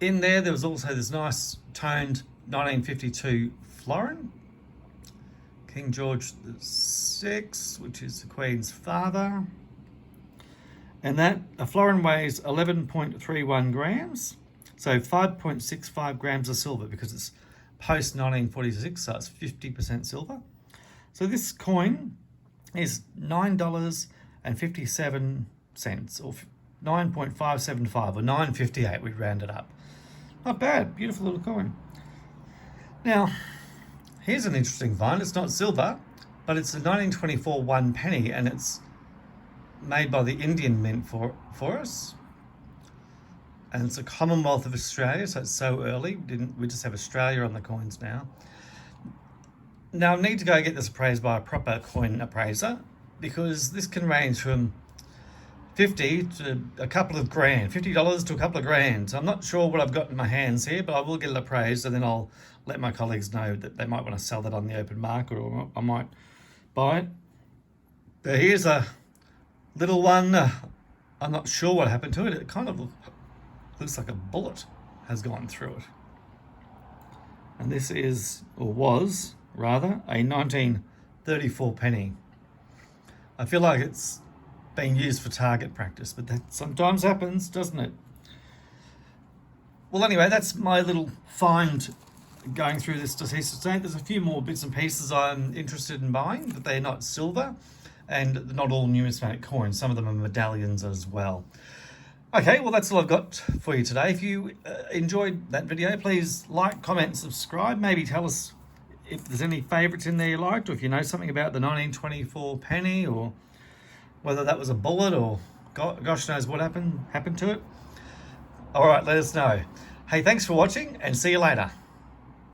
In there was also this nice toned 1952 florin, King George VI, which is the Queen's father. And that, a florin weighs 11.31 grams, so 5.65 grams of silver because it's post 1946, so it's 50% silver. So this coin is $9.57, or 9.575, or 9.58, we round it up. Not bad, beautiful little coin. Now, here's an interesting find. It's not silver, but it's a 1924 1 penny, and it's made by the Indian Mint for us. And it's a Commonwealth of Australia, so it's so early. We just have Australia on the coins now. Now, I need to go get this appraised by a proper coin appraiser, because this can range from $50 to a couple of grand, $50 to a couple of grand. So I'm not sure what I've got in my hands here, but I will get it appraised, and then I'll let my colleagues know that they might want to sell that on the open market, or I might buy it. But here's a little one. I'm not sure what happened to it. It kind of looks like a bullet has gone through it. And this is, or was rather, a 1934 penny. I feel like it's being used for target practice, but that sometimes happens, doesn't it? Well, anyway, that's my little find going through this deceased estate. There's a few more bits and pieces I'm interested in buying, but they're not silver, and not all numismatic coins. Some of them are medallions as well. Okay, well, that's all I've got for you today. If you enjoyed that video, please like, comment, subscribe. Maybe tell us if there's any favourites in there you liked, or if you know something about the 1924 penny, or whether that was a bullet, or gosh knows what happened to it. All right, let us know. Hey, thanks for watching, and see you later.